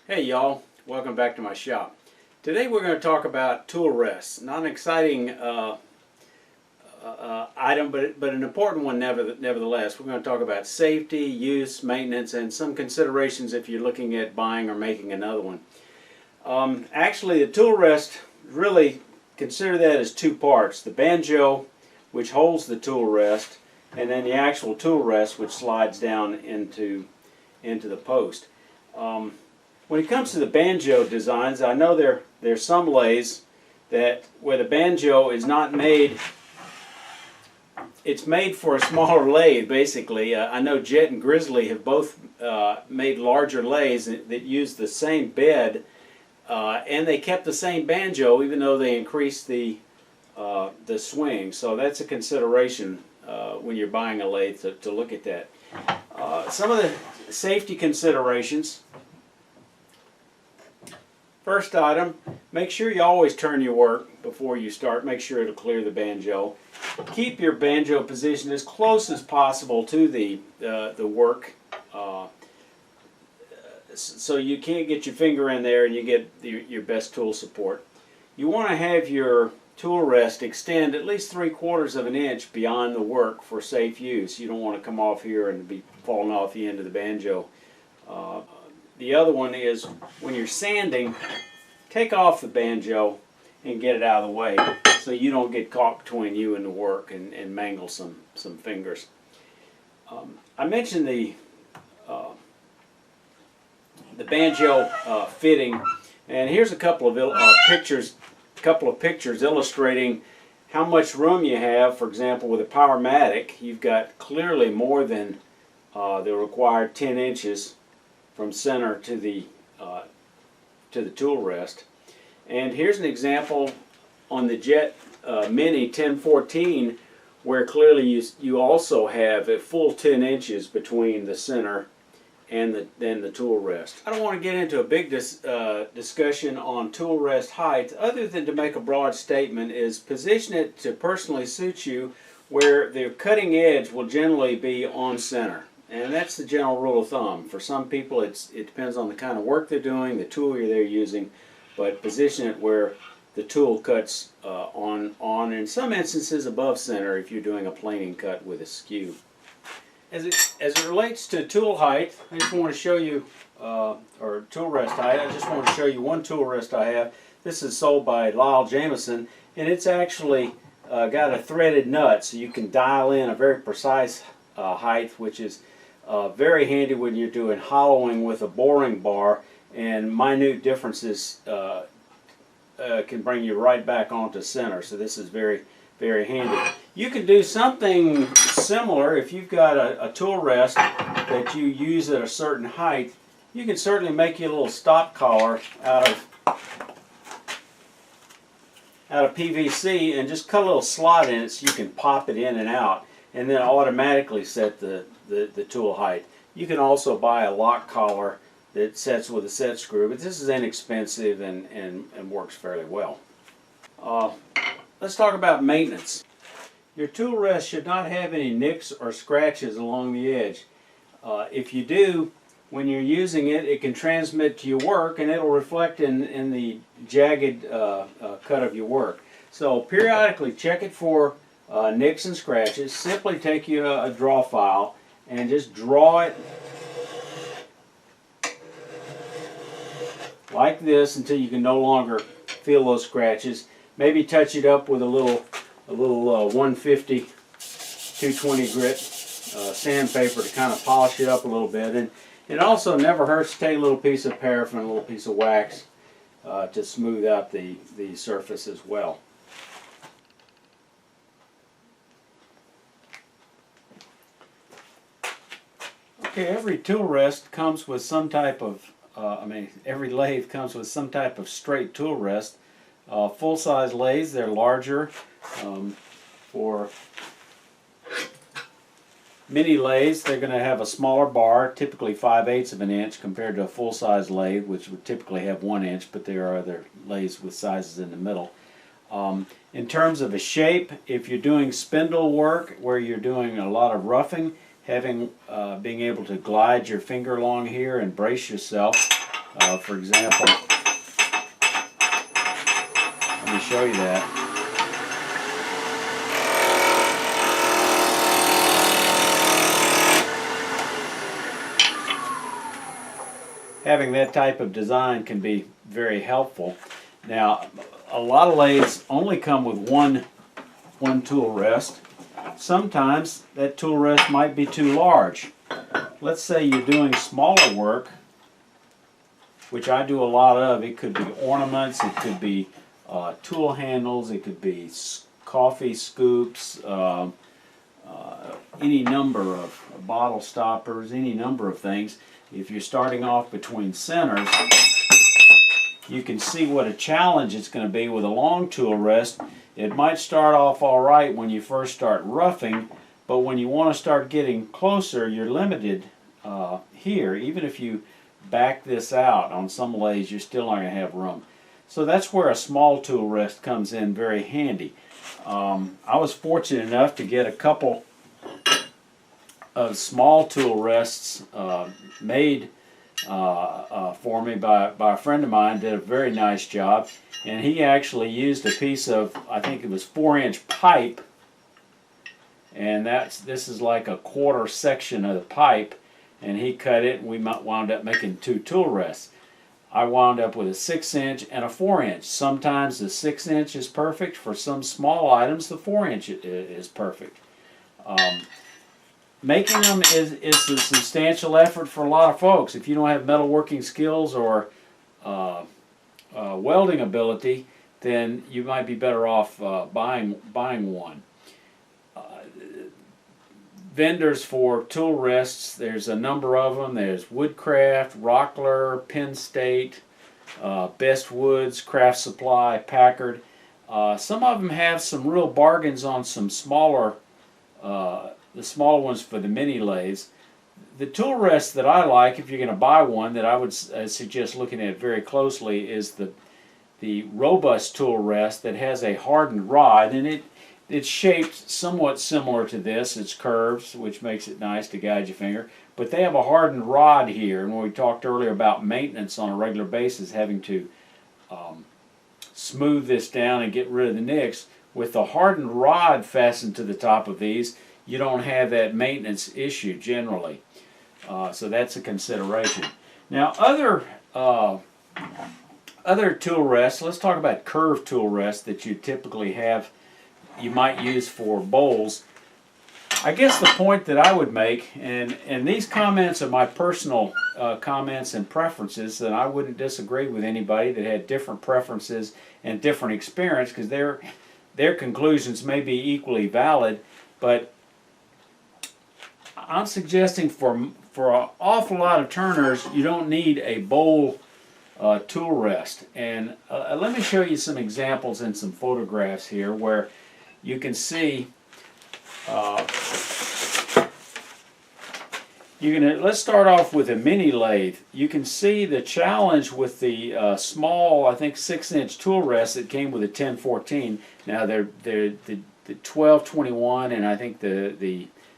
Hey y'all, welcome back to my shop. Today we're going to talk about tool rests. Not an exciting item, but an important one nevertheless. We're going to talk about safety, use, maintenance, and some considerations if you're looking at buying or making another one. Actually, the tool rest, really consider that as two parts. The banjo, which holds the tool rest, and then the actual tool rest, which slides down into the post. When it comes to the banjo designs, I know there's some lathes that where the banjo is not made, it's made for a smaller lathe basically. I know Jet and Grizzly have both made larger lathes that use the same bed, and they kept the same banjo even though they increased the swing. So that's a consideration when you're buying a lathe to look at that. Some of the safety considerations. First item, make sure you always turn your work before you start. Make sure it'll clear the banjo. Keep your banjo position as close as possible to the work, so you can't get your finger in there and you get your best tool support. You want to have your tool rest extend at least 3/4 of an inch beyond the work for safe use. You don't want to come off here and be falling off the end of the banjo. The other one is when you're sanding, take off the banjo and get it out of the way so you don't get caught between you and the work and mangle some fingers. I mentioned the banjo fitting, and here's a couple of pictures illustrating how much room you have. For example, with a Powermatic, you've got clearly more than the required 10 inches from center to the tool rest. And here's an example on the Jet Mini 1014 where clearly you also have a full 10 inches between the center and the tool rest. I don't want to get into a big discussion on tool rest height other than to make a broad statement is position it to personally suit you where the cutting edge will generally be on center. And that's the general rule of thumb. For some people it depends on the kind of work they're doing, the tool they're using, but position it where the tool cuts on in some instances above center if you're doing a planing cut with a skew. As it relates to tool height, I just want to show you, or tool rest height, I just want to show you one tool rest I have. This is sold by Lyle Jamieson, and it's actually got a threaded nut so you can dial in a very precise height, which is very handy when you're doing hollowing with a boring bar, and minute differences can bring you right back onto center. So this is very, very handy. You can do something similar if you've got a tool rest that you use at a certain height. You can certainly make you a little stop collar out of PVC and just cut a little slot in it so you can pop it in and out, and then automatically set the tool height. You can also buy a lock collar that sets with a set screw, but this is inexpensive and works fairly well. Let's talk about maintenance. Your tool rest should not have any nicks or scratches along the edge. If you do, when you're using it, it can transmit to your work and it'll reflect in the jagged cut of your work. So periodically check it for nicks and scratches. Simply take you a draw file and just draw it like this until you can no longer feel those scratches. Maybe touch it up with a little 150 220 grit sandpaper to kind of polish it up a little bit. And it also never hurts to take a little piece of paraffin, a little piece of wax to smooth out the surface as well. Okay, every tool rest comes with some type of, every lathe comes with some type of straight tool rest. Full-size lathes, they're larger. For mini lathes, they're going to have a smaller bar, typically 5/8 of an inch, compared to a full-size lathe, which would typically have 1 inch, but there are other lathes with sizes in the middle. In terms of a shape, if you're doing spindle work where you're doing a lot of roughing, being able to glide your finger along here and brace yourself For example, let me show you that. Having that type of design can be very helpful. Now, a lot of lathes only come with one tool rest. Sometimes that tool rest might be too large. Let's say you're doing smaller work, which I do a lot of. It could be ornaments, it could be tool handles, it could be coffee scoops, any number of bottle stoppers, any number of things. If you're starting off between centers, you can see what a challenge it's going to be with a long tool rest. It might start off all right when you first start roughing, but when you want to start getting closer, you're limited here. Even if you back this out on some lathes, you're still not going to have room. So that's where a small tool rest comes in very handy. I was fortunate enough to get a couple of small tool rests made for me by a friend of mine. Did a very nice job, and he actually used a piece of, I think it was 4-inch pipe, and this is like a quarter section of the pipe, and he cut it, and we wound up making 2 tool rests. I wound up with a 6-inch and a 4-inch. Sometimes the 6-inch is perfect. For some small items, the 4-inch is perfect. Making them is a substantial effort for a lot of folks. If you don't have metalworking skills or welding ability, then you might be better off buying one. Vendors for tool rests, there's a number of them. There's Woodcraft, Rockler, Penn State, Best Woods, Craft Supply, Packard. Some of them have some real bargains on some smaller the smaller ones for the mini lathes. The tool rest that I like, if you're going to buy one, that I would suggest looking at very closely, is the robust tool rest that has a hardened rod, and it's shaped somewhat similar to this. It's curved, which makes it nice to guide your finger, but they have a hardened rod here. And when we talked earlier about maintenance on a regular basis, having to smooth this down and get rid of the nicks, with the hardened rod fastened to the top of these, you don't have that maintenance issue generally. So that's a consideration. Now, other tool rests, let's talk about curved tool rests that you typically have, you might use for bowls. I guess the point that I would make, and these comments are my personal comments and preferences, and I wouldn't disagree with anybody that had different preferences and different experience, because their conclusions may be equally valid, but I'm suggesting for an awful lot of turners, you don't need a bowl tool rest. And let me show you some examples and some photographs here where you can see. Let's start off with a mini lathe. You can see the challenge with the small, I think 6-inch tool rest that came with a 1014. Now they're the 1221, and I think they're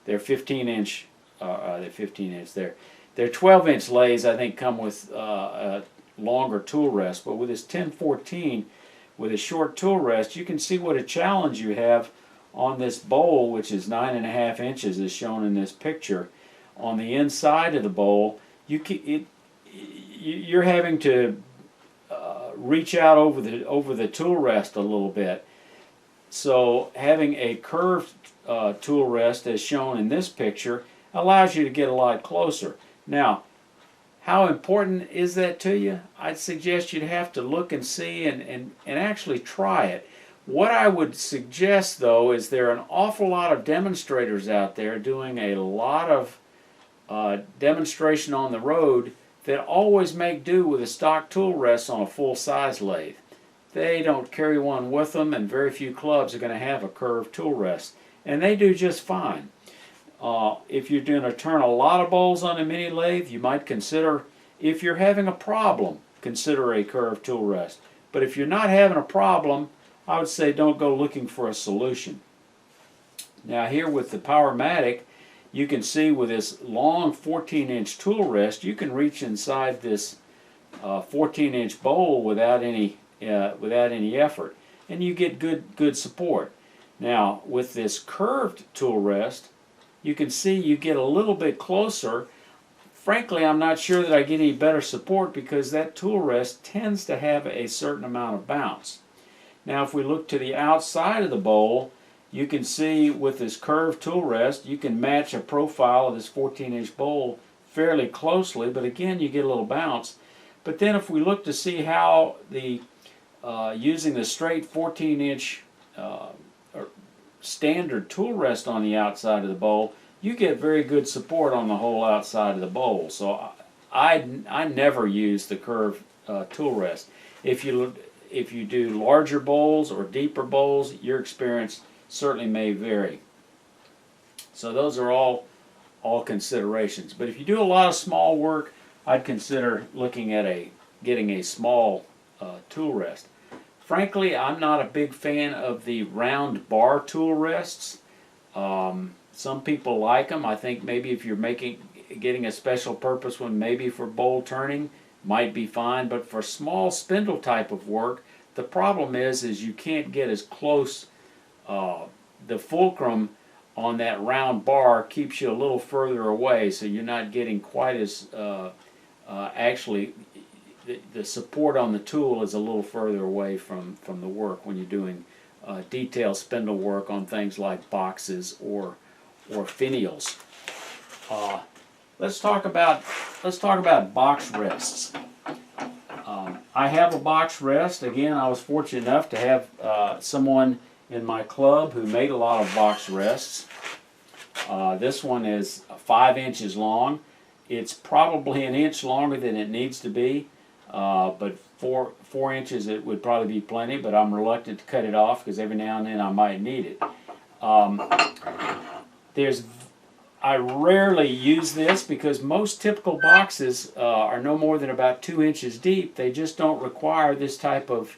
15-inch. They're 15-inch. They're 12-inch lathes. I think come with a longer tool rest. But with this 1014, with a short tool rest, you can see what a challenge you have on this bowl, which is 9.5 inches, as shown in this picture. On the inside of the bowl, you're having to reach out over the tool rest a little bit. So having a curved tool rest, as shown in this picture, allows you to get a lot closer. Now, how important is that to you? I'd suggest you'd have to look and see and actually try it. What I would suggest, though, is there are an awful lot of demonstrators out there doing a lot of demonstration on the road that always make do with a stock tool rest on a full-size lathe. They don't carry one with them, and very few clubs are going to have a curved tool rest, and they do just fine. If you're going to turn a lot of bowls on a mini lathe, you might consider, if you're having a problem, consider a curved tool rest. But if you're not having a problem, I would say don't go looking for a solution. Now here with the Powermatic, you can see with this long 14-inch tool rest, you can reach inside this 14-inch bowl without any effort, and you get good support. Now with this curved tool rest, you can see you get a little bit closer. Frankly, I'm not sure that I get any better support because that tool rest tends to have a certain amount of bounce. Now if we look to the outside of the bowl, you can see with this curved tool rest, you can match a profile of this 14-inch bowl fairly closely, but again you get a little bounce. But then if we look to see how the using the straight 14-inch standard tool rest on the outside of the bowl, you get very good support on the whole outside of the bowl. So I never use the curved tool rest. If you do larger bowls or deeper bowls, your experience certainly may vary. So those are all considerations. But if you do a lot of small work, I'd consider looking at getting a small tool rest. Frankly, I'm not a big fan of the round bar tool rests. Some people like them. I think maybe if you're getting a special purpose one, maybe for bowl turning, might be fine. But for small spindle type of work, the problem is you can't get as close. The fulcrum on that round bar keeps you a little further away, so you're not getting quite as actually. The support on the tool is a little further away from the work when you're doing detailed spindle work on things like boxes or finials. Let's talk about box rests. I have a box rest. Again, I was fortunate enough to have someone in my club who made a lot of box rests. This one is 5 inches long. It's probably an inch longer than it needs to be. But 4 inches it would probably be plenty, but I'm reluctant to cut it off because every now and then I might need it. I rarely use this because most typical boxes are no more than about 2 inches deep. They just don't require this type of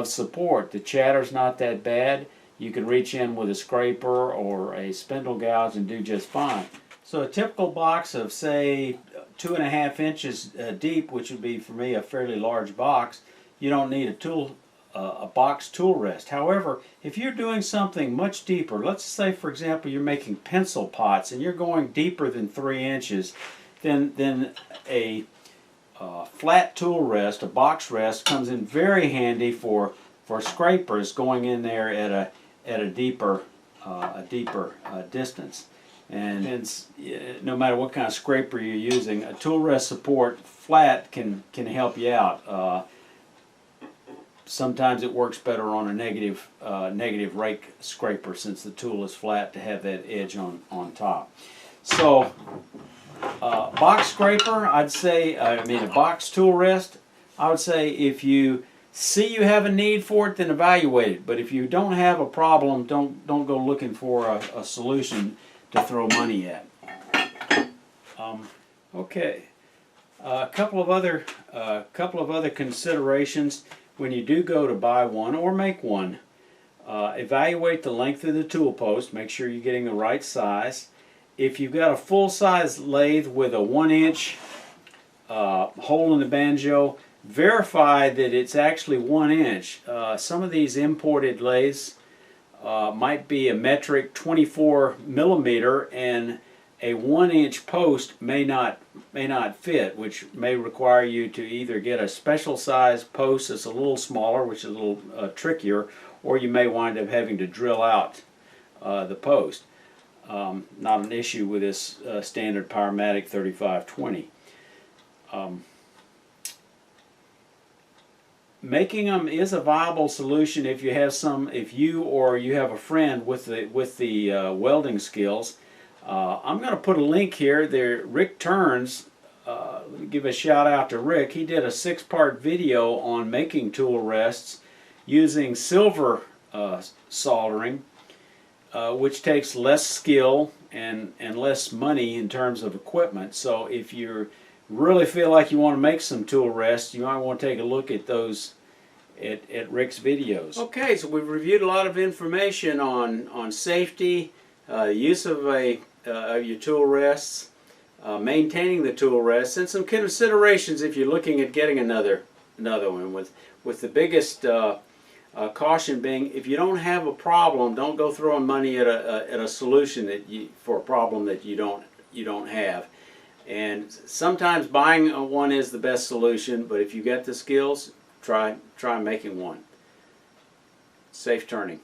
support. The chatter's not that bad. You can reach in with a scraper or a spindle gouge and do just fine. So a typical box of, say, 2.5 inches deep, which would be for me a fairly large box, you don't need a box tool rest. However, if you're doing something much deeper, let's say for example you're making pencil pots and you're going deeper than 3 inches, then a flat tool rest, a box rest, comes in very handy for scrapers going in there at a deeper distance. And no matter what kind of scraper you're using, a tool rest support flat can help you out. Sometimes it works better on a negative rake scraper since the tool is flat to have that edge on top. So box scraper, a box tool rest, I would say if you see you have a need for it, then evaluate it. But if you don't have a problem, don't go looking for a solution to throw money at. Okay, a couple of other considerations when you do go to buy one or make one. Evaluate the length of the tool post. Make sure you're getting the right size. If you've got a full-size lathe with a 1-inch hole in the banjo, verify that it's actually 1 inch. Some of these imported lathes might be a metric 24 millimeter, and a 1-inch post may not fit, which may require you to either get a special size post that's a little smaller, which is a little trickier, or you may wind up having to drill out the post. Not an issue with this standard Powermatic 3520. Making them is a viable solution if you have you have a friend with the welding skills. I'm going to put a link here. There, Rick Turns. Let me give a shout out to Rick. He did a 6-part video on making tool rests using silver soldering, which takes less skill and less money in terms of equipment. So if you really feel like you want to make some tool rests, you might want to take a look at those at Rick's videos. Okay, so we've reviewed a lot of information on safety, use of your tool rests. maintaining the tool rest, and some considerations if you're looking at getting another one. With the biggest caution being, if you don't have a problem, don't go throwing money at a solution for a problem that you don't have. And sometimes buying one is the best solution, but if you got the skills, try making one. Safe turning.